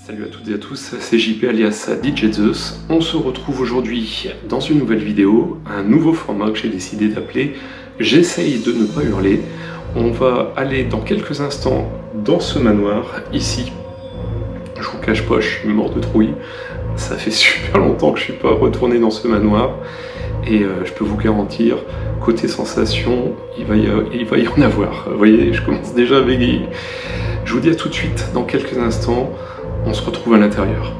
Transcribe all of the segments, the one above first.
Salut à toutes et à tous, c'est JP alias DJ Zeus. On se retrouve aujourd'hui dans une nouvelle vidéo, un nouveau format que j'ai décidé d'appeler J'essaye de ne pas hurler. On va aller dans quelques instants dans ce manoir, ici. Je vous cache pas, je suis mort de trouille. Ça fait super longtemps que je suis pas retourné dans ce manoir. Et je peux vous garantir, côté sensation, il va y en avoir. Vous voyez, je commence déjà à bégayer. Je vous dis à tout de suite, dans quelques instants. On se retrouve à l'intérieur.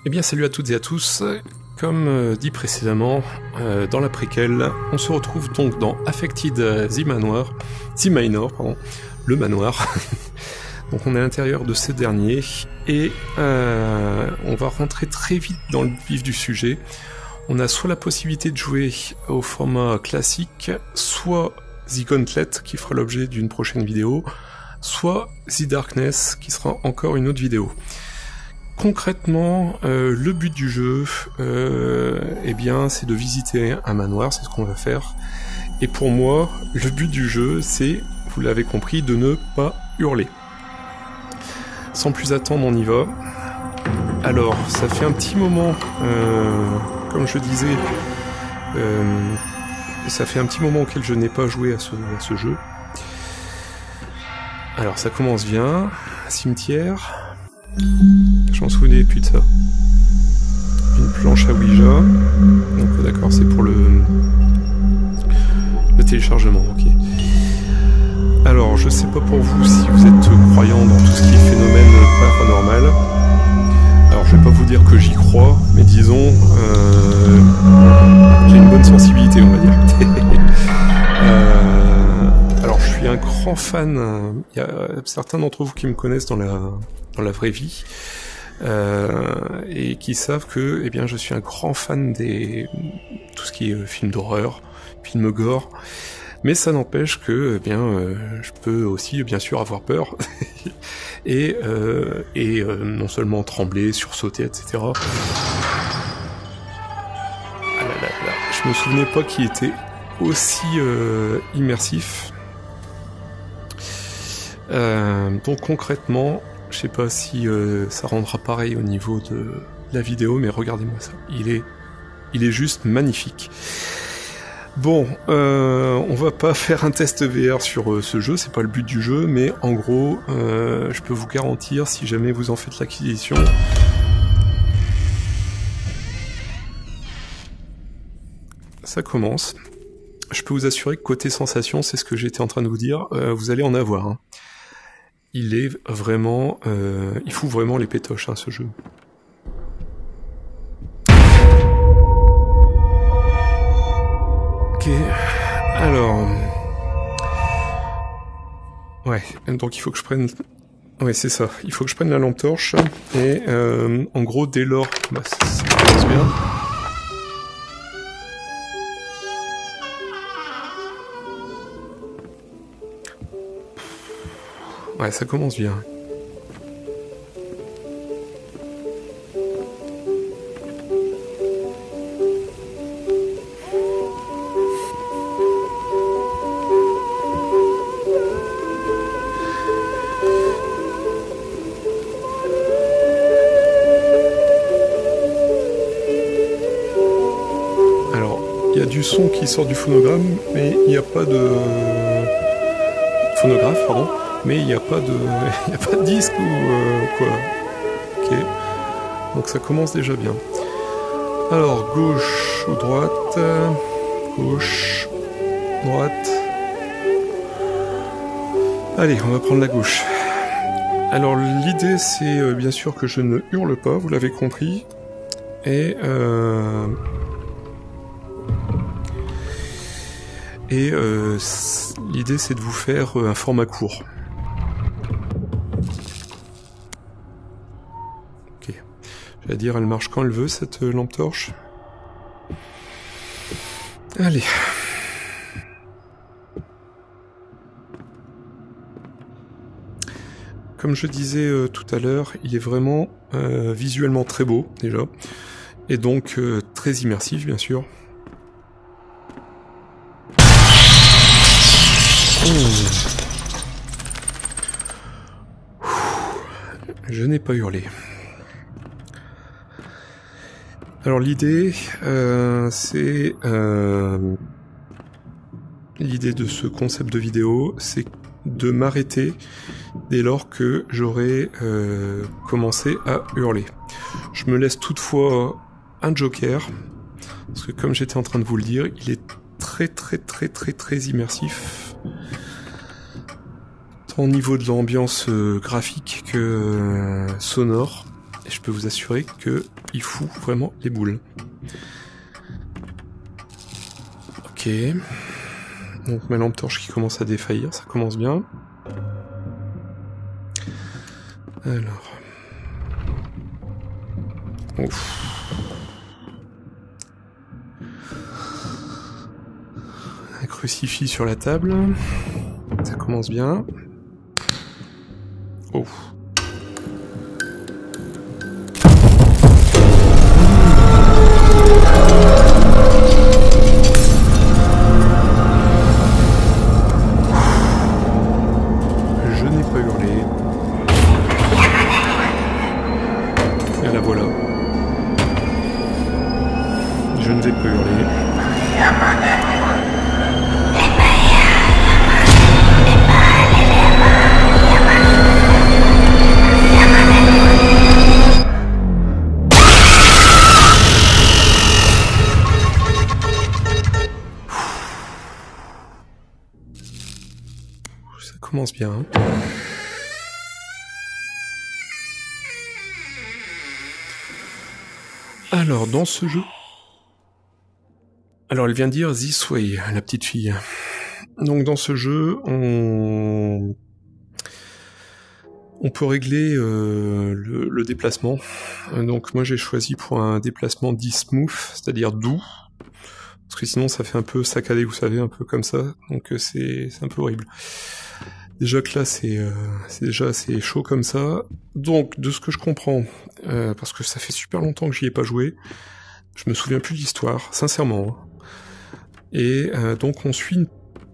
Eh bien salut à toutes et à tous, comme dit précédemment, dans la préquelle, on se retrouve donc dans Affected The Manor, le manoir. Donc on est à l'intérieur de ce dernier, et on va rentrer très vite dans le vif du sujet. On a soit la possibilité de jouer au format classique, soit The Gauntlet, qui fera l'objet d'une prochaine vidéo, soit The Darkness, qui sera encore une autre vidéo. Concrètement, le but du jeu, eh bien, c'est de visiter un manoir, c'est ce qu'on va faire. Et pour moi, le but du jeu, c'est, vous l'avez compris, de ne pas hurler. Sans plus attendre, on y va. Alors, ça fait un petit moment, comme je disais, ça fait un petit moment auquel je n'ai pas joué à ce jeu. Alors, ça commence bien, cimetière. Je m'en souvenais plus de ça. Une planche à Ouija. Donc d'accord, c'est pour le téléchargement, ok. Alors, je sais pas pour vous si vous êtes croyant dans tout ce qui est phénomène paranormal. Alors, je vais pas vous dire que j'y crois, mais disons, j'ai une bonne sensibilité, on va dire. Alors, je suis un grand fan. Il y a certains d'entre vous qui me connaissent dans la vraie vie, et qui savent que, eh bien, je suis un grand fan de tout ce qui est films d'horreur, films gore, mais ça n'empêche que, eh bien, je peux aussi, bien sûr, avoir peur, et non seulement trembler, sursauter, etc. Ah là là là, je me souvenais pas qu'il était aussi immersif. Donc concrètement, je sais pas si ça rendra pareil au niveau de la vidéo, mais regardez-moi ça. Il est juste magnifique. Bon, on va pas faire un test VR sur ce jeu, c'est pas le but du jeu, mais en gros, je peux vous garantir, si jamais vous en faites l'acquisition, ça commence. Je peux vous assurer que côté sensation, c'est ce que j'étais en train de vous dire, vous allez en avoir, hein. Il est vraiment... il fout vraiment les pétoches, hein, ce jeu. Ok, alors... Ouais, donc il faut que je prenne... Ouais, c'est ça, il faut que je prenne la lampe torche, et en gros, dès lors... Bah, ça passe bien. Ouais, ça commence bien. Alors, il y a du son qui sort du phonogramme, mais il n'y a pas de... Phonographe, pardon. Mais il n'y a pas de disque ou quoi. Ok. Donc ça commence déjà bien. Alors, gauche ou droite? Gauche, droite. Allez, on va prendre la gauche. Alors, l'idée, c'est bien sûr que je ne hurle pas, vous l'avez compris. Et l'idée, c'est de vous faire un format court. Ok. J'allais dire, elle marche quand elle veut, cette lampe torche. Allez. Comme je disais tout à l'heure, il est vraiment visuellement très beau, déjà. Et donc très immersif, bien sûr. Je n'ai pas hurlé. Alors l'idée, c'est... l'idée de ce concept de vidéo, c'est de m'arrêter dès lors que j'aurai commencé à hurler. Je me laisse toutefois un joker, parce que comme j'étais en train de vous le dire, il est très immersif, tant au niveau de l'ambiance graphique que sonore, et je peux vous assurer que il fout vraiment les boules. Ok, donc ma lampe torche qui commence à défaillir, ça commence bien. Alors... Ouf. Un crucifix sur la table. Ça commence bien. Oh. Je n'ai pas hurlé. Et la voilà. Je ne vais pas hurler. Ça commence bien. Hein. Alors, dans ce jeu... Alors, elle vient de dire This Way, la petite fille. Donc, dans ce jeu, on peut régler le déplacement. Donc, moi, j'ai choisi pour un déplacement dit smooth, c'est-à-dire doux. Parce que sinon, ça fait un peu saccadé, vous savez, un peu comme ça. Donc, c'est un peu horrible. Déjà que là, c'est déjà assez chaud comme ça. Donc, de ce que je comprends, parce que ça fait super longtemps que j'y ai pas joué, je me souviens plus de l'histoire, sincèrement. Et donc, on suit une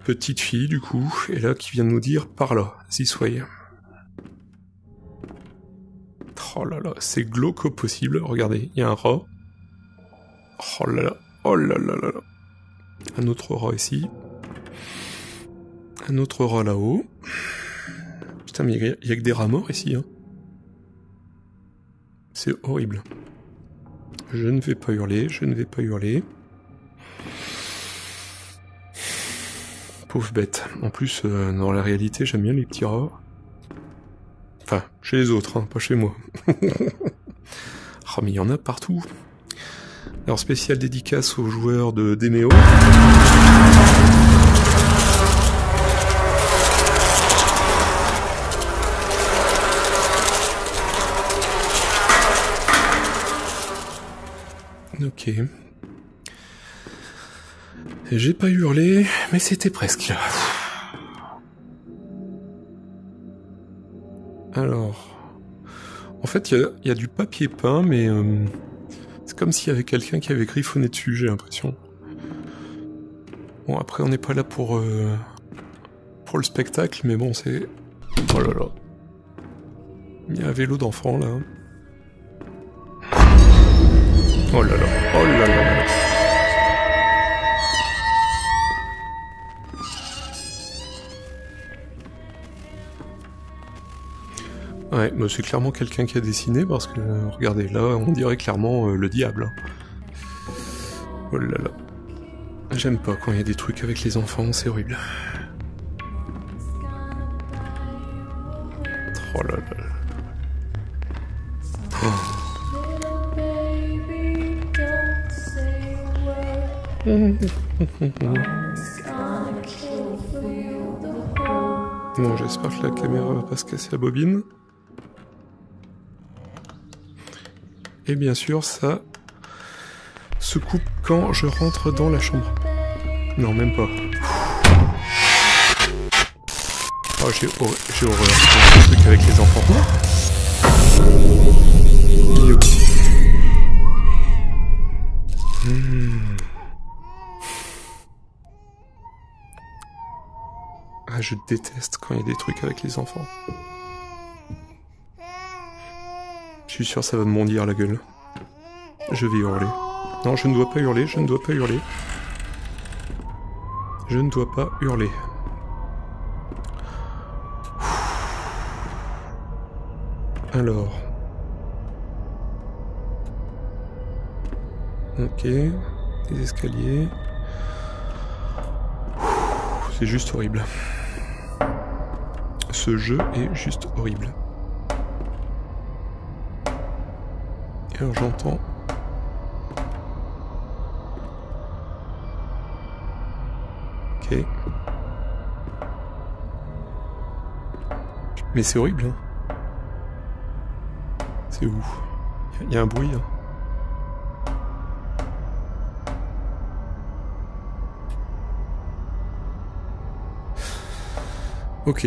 petite fille, du coup, et là, qui vient de nous dire « par là, this way ». Oh là là, c'est glauque au possible. Regardez, il y a un rat. Oh là là, oh là là là là. Un autre rat ici. Un autre rat là-haut. Putain, mais il y a que des rats morts ici. Hein. C'est horrible. Je ne vais pas hurler, je ne vais pas hurler. Pauvre bête. En plus, dans la réalité, j'aime bien les petits rats. Enfin, chez les autres, hein, pas chez moi. Oh, mais il y en a partout. Alors, spécial dédicace aux joueurs de Demeo. Ok. J'ai pas hurlé, mais c'était presque. Alors... En fait, il y a du papier peint, mais... c'est comme s'il y avait quelqu'un qui avait griffonné dessus, j'ai l'impression. Bon, après, on n'est pas là pour le spectacle, mais bon, c'est... Oh là là. Il y a un vélo d'enfant, là. Oh là là, oh là là là. Ouais, mais c'est clairement quelqu'un qui a dessiné, parce que, regardez, là, on dirait clairement le diable. Oh là là. J'aime pas quand il y a des trucs avec les enfants, c'est horrible. Oh là là. Bon, j'espère que la caméra va pas se casser la bobine. Et bien sûr, ça se coupe quand je rentre dans la chambre. Non, même pas. Oh, j'ai horreur. C'est un truc avec les enfants. Ah, je déteste quand il y a des trucs avec les enfants. Je suis sûr que ça va me bondir la gueule. Je vais hurler. Non, je ne dois pas hurler, je ne dois pas hurler. Je ne dois pas hurler. Alors. Ok. Les escaliers. C'est juste horrible. Ce jeu est juste horrible. Et alors j'entends... Ok. Mais c'est horrible, hein. C'est où? Il y a un bruit, hein. Ok.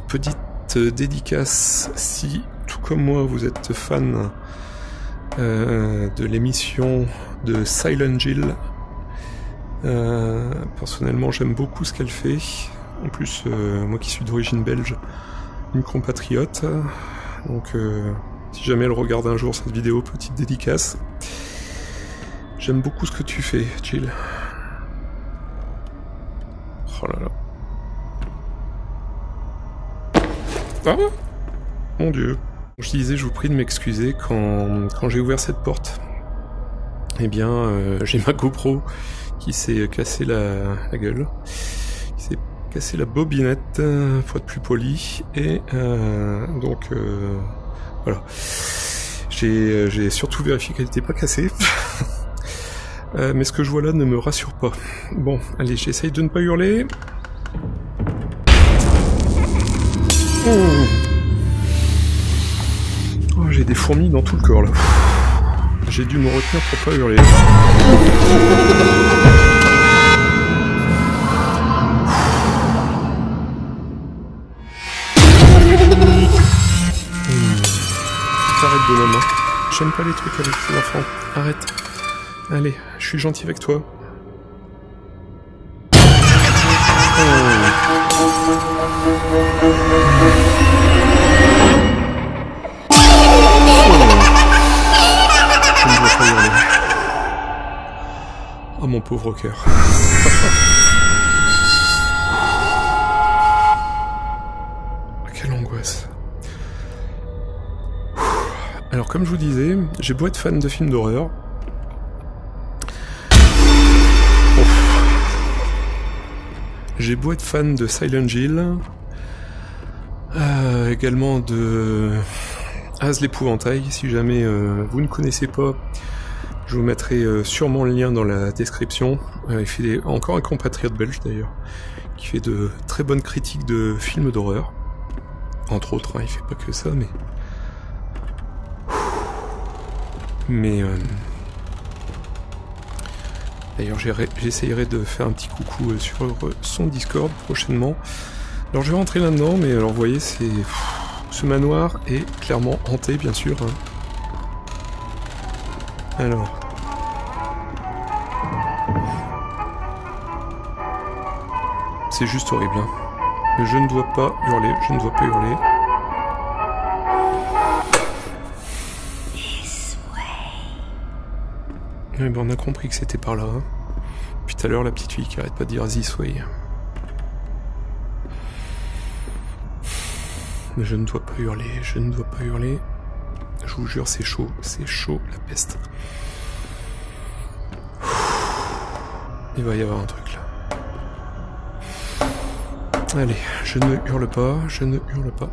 Petite dédicace, si tout comme moi vous êtes fan de l'émission de Silent Jill. Personnellement j'aime beaucoup ce qu'elle fait. En plus moi qui suis d'origine belge, une compatriote. Donc si jamais elle regarde un jour cette vidéo, petite dédicace. J'aime beaucoup ce que tu fais, Jill. Oh là là. Ah, mon Dieu. Je disais, je vous prie de m'excuser quand j'ai ouvert cette porte. Eh bien, j'ai ma GoPro qui s'est cassé la gueule, qui s'est cassé la bobinette, pour être plus poli, et donc voilà. J'ai surtout vérifié qu'elle n'était pas cassée. Mais ce que je vois là ne me rassure pas. Bon, allez, j'essaye de ne pas hurler. Oh, j'ai des fourmis dans tout le corps là. J'ai dû me retenir pour pas hurler. T'arrêtes bonhomme, hein. J'aime pas les trucs avec les enfants. Arrête. Allez, je suis gentil avec toi. Oh mon pauvre cœur. Quelle angoisse. Alors comme je vous disais, j'ai beau être fan de films d'horreur. J'ai beau être fan de Silent Jill. Également de Az l'épouvantail, si jamais vous ne connaissez pas, je vous mettrai sûrement le lien dans la description. Il fait encore un compatriote belge d'ailleurs, qui fait de très bonnes critiques de films d'horreur. Entre autres, hein, il fait pas que ça, mais d'ailleurs j'essayerai de faire un petit coucou sur son Discord prochainement. Alors je vais rentrer là-dedans, mais alors vous voyez, ce manoir est clairement hanté, bien sûr. Alors. C'est juste horrible. Hein. Mais je ne dois pas hurler, je ne dois pas hurler. Ouais, ben on a compris que c'était par là. Hein. Puis tout à l'heure, la petite fille qui arrête pas de dire this way. Mais je ne dois pas hurler, je ne dois pas hurler. Je vous jure, c'est chaud, la peste. Il va y avoir un truc là. Allez, je ne hurle pas, je ne hurle pas.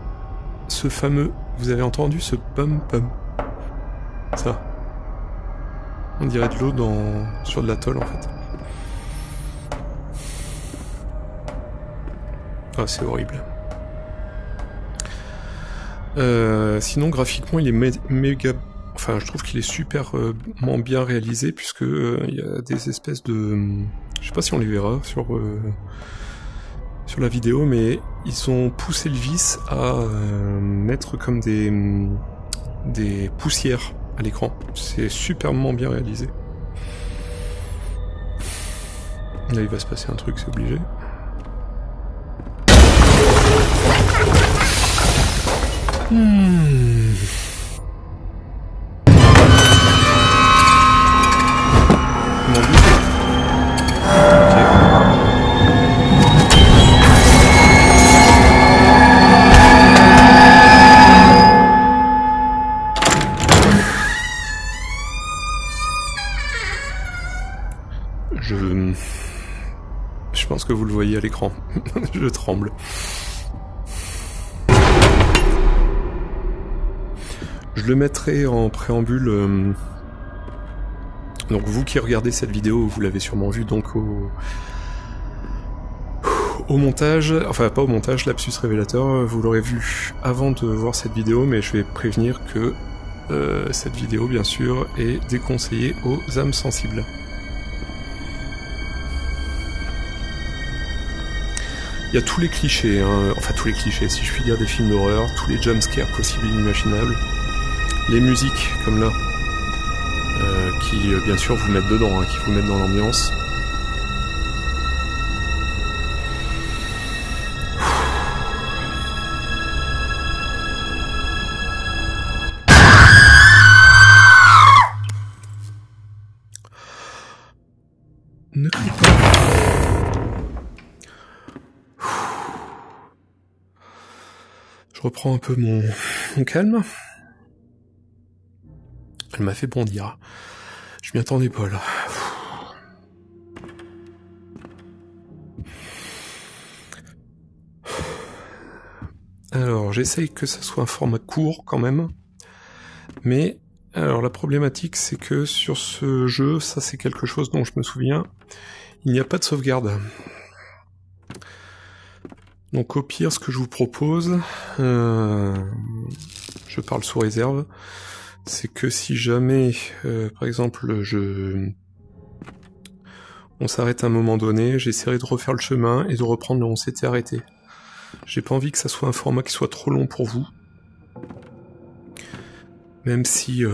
Ce fameux, vous avez entendu ce pum-pum? Ça. On dirait de l'eau sur de l'atoll en fait. Ah, c'est horrible. Sinon, graphiquement, il est méga... Enfin, je trouve qu'il est superment bien réalisé, puisque il y a des espèces de... Je sais pas si on les verra sur la vidéo, mais ils ont poussé le vice à mettre comme des poussières à l'écran. C'est superment bien réalisé. Là, il va se passer un truc, c'est obligé. Je pense que vous le voyez à l'écran. Je tremble. Je le mettrai en préambule. Donc vous qui regardez cette vidéo, vous l'avez sûrement vu donc au montage, enfin pas au montage, lapsus révélateur, vous l'aurez vu avant de voir cette vidéo, mais je vais prévenir que cette vidéo bien sûr est déconseillée aux âmes sensibles. Il y a tous les clichés, hein, enfin tous les clichés, si je puis dire, des films d'horreur, tous les jumpscares possibles et inimaginables, les musiques comme là, qui bien sûr vous mettent dedans, hein, qui vous mettent dans l'ambiance. Ne crie pas. Je reprends un peu mon calme. Elle m'a fait bondir. Je m'y attendais pas là. Alors, j'essaye que ça soit un format court quand même. Mais, alors la problématique c'est que sur ce jeu, ça c'est quelque chose dont je me souviens, il n'y a pas de sauvegarde. Donc au pire, ce que je vous propose, je parle sous réserve, c'est que si jamais, par exemple, on s'arrête à un moment donné, j'essaierai de refaire le chemin et de reprendre là où on s'était arrêté. J'ai pas envie que ça soit un format qui soit trop long pour vous, même si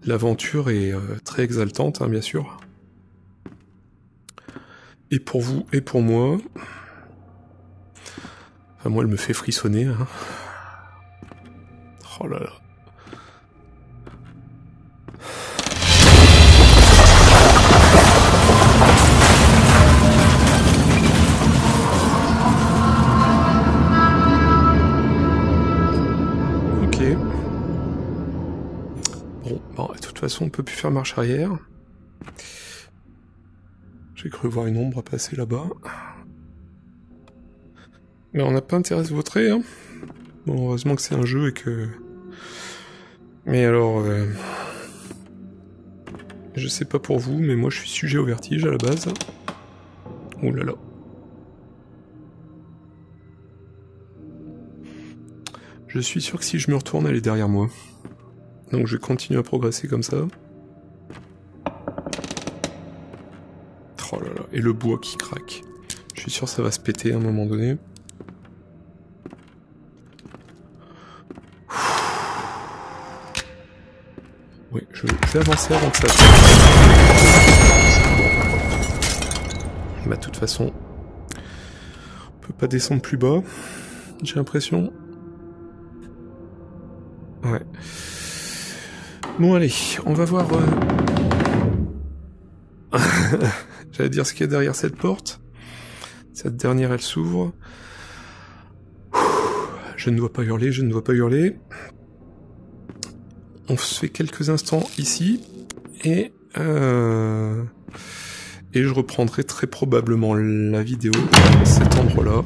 l'aventure est très exaltante, hein, bien sûr. Et pour vous et pour moi. Enfin, moi, elle me fait frissonner. Hein. Oh là là. Ok. Bon, de toute façon, on peut plus faire marche arrière. J'ai cru voir une ombre passer là-bas. Mais on n'a pas intérêt à se vautrer, hein. Bon, heureusement que c'est un jeu et que... Mais alors... Je sais pas pour vous, mais moi je suis sujet au vertige à la base. Ouh là là. Je suis sûr que si je me retourne, elle est derrière moi. Donc je vais continuer à progresser comme ça. Oh là là, et le bois qui craque. Je suis sûr que ça va se péter à un moment donné. Oui, je vais avancer avant que ça se... Bah, de toute façon, on peut pas descendre plus bas, j'ai l'impression. Ouais. Bon, allez, on va voir... J'allais dire ce qu'il y a derrière cette porte. Cette dernière, elle s'ouvre. Je ne dois pas hurler, je ne dois pas hurler. On se fait quelques instants ici, et et je reprendrai très probablement la vidéo à cet endroit-là.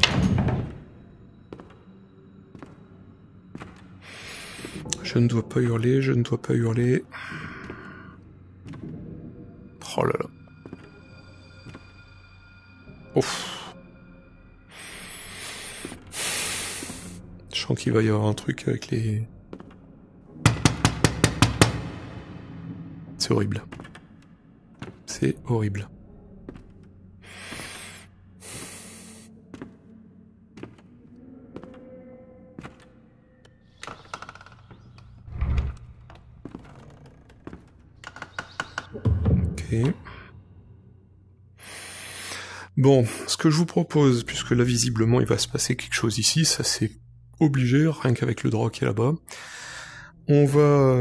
Je ne dois pas hurler, je ne dois pas hurler. Oh là là. Ouf. Je sens qu'il va y avoir un truc avec les... C'est horrible. C'est horrible. Ok. Bon, ce que je vous propose, puisque là visiblement il va se passer quelque chose ici, ça c'est obligé, rien qu'avec le drap qui est là-bas. On va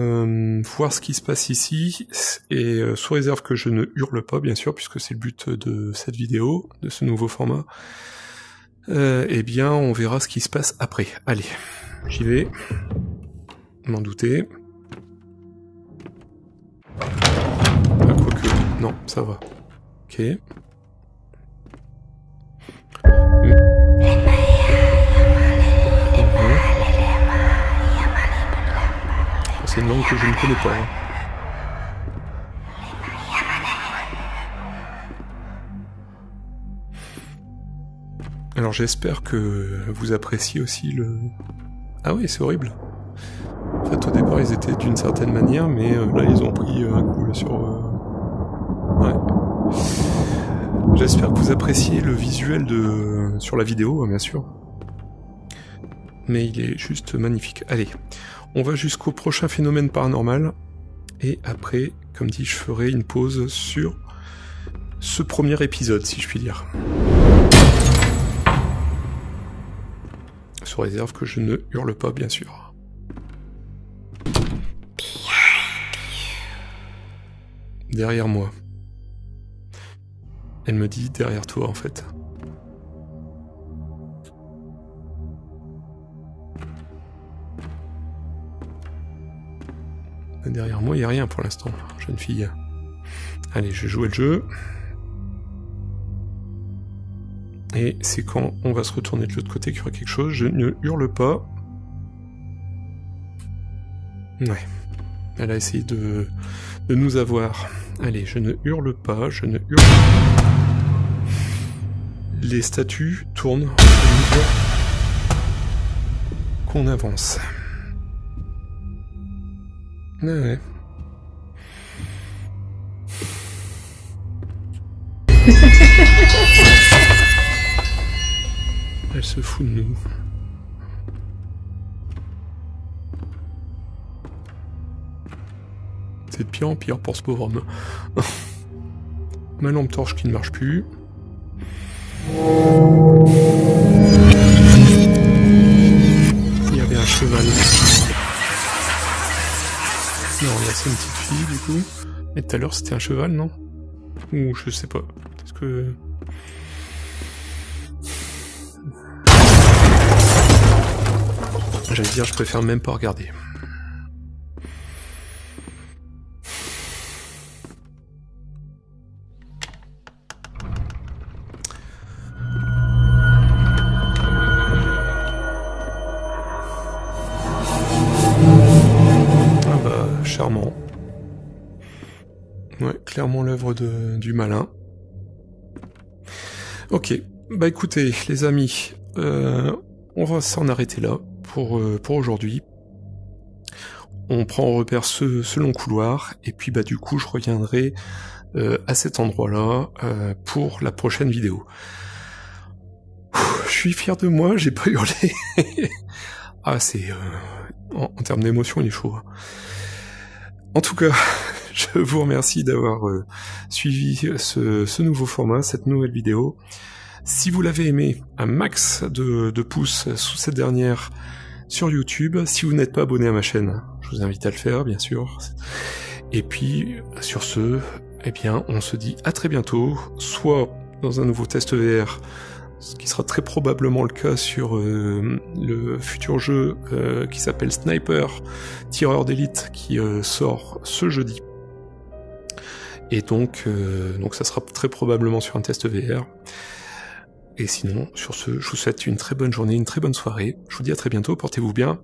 voir ce qui se passe ici, et sous réserve que je ne hurle pas, bien sûr, puisque c'est le but de cette vidéo, de ce nouveau format, eh bien on verra ce qui se passe après. Allez, j'y vais, m'en douter. Ah, quoique, non, ça va. Ok. C'est une langue que je ne connais pas. Alors j'espère que vous appréciez aussi le... Ah oui, c'est horrible. En fait, au départ, ils étaient d'une certaine manière, mais là, ils ont pris un coup sur... Ouais. J'espère que vous appréciez le visuel sur la vidéo, bien sûr. Mais il est juste magnifique. Allez, on va jusqu'au prochain phénomène paranormal. Et après, comme dit, je ferai une pause sur ce premier épisode, si je puis dire. Sous réserve que je ne hurle pas, bien sûr. Derrière moi. Elle me dit derrière toi, en fait. Derrière moi, il n'y a rien pour l'instant, jeune fille. Allez, je vais jouer le jeu. Et c'est quand on va se retourner de l'autre côté qu'il y aura quelque chose. Je ne hurle pas. Ouais. Elle a essayé de nous avoir. Allez, je ne hurle pas, je ne hurle pas. Les statues tournent à mesure qu'on avance. Ouais. Elle se fout de nous. C'est de pire en pire pour ce pauvre homme. Ma lampe torche qui ne marche plus. Il y avait un cheval. Non, là c'est une petite fille du coup. Mais tout à l'heure c'était un cheval, non? Ou je sais pas. Parce que... J'allais dire, je préfère même pas regarder. Ah bah, charmant. Ouais, clairement l'œuvre du malin. Ok, bah écoutez, les amis, on va s'en arrêter là pour aujourd'hui. On prend en repère ce long couloir, et puis bah du coup je reviendrai à cet endroit-là pour la prochaine vidéo. Je suis fier de moi, j'ai pas hurlé. Ah c'est... en termes d'émotion il est chaud. En tout cas, je vous remercie d'avoir suivi ce nouveau format, cette nouvelle vidéo. Si vous l'avez aimé, un max de pouces sous cette dernière sur YouTube. Si vous n'êtes pas abonné à ma chaîne, je vous invite à le faire, bien sûr. Et puis, sur ce, eh bien, on se dit à très bientôt, soit dans un nouveau test VR, ce qui sera très probablement le cas sur le futur jeu qui s'appelle Sniper Tireur d'élite, qui sort ce jeudi. Et donc ça sera très probablement sur un test VR. Et sinon, sur ce, je vous souhaite une très bonne journée, une très bonne soirée. Je vous dis à très bientôt, portez-vous bien.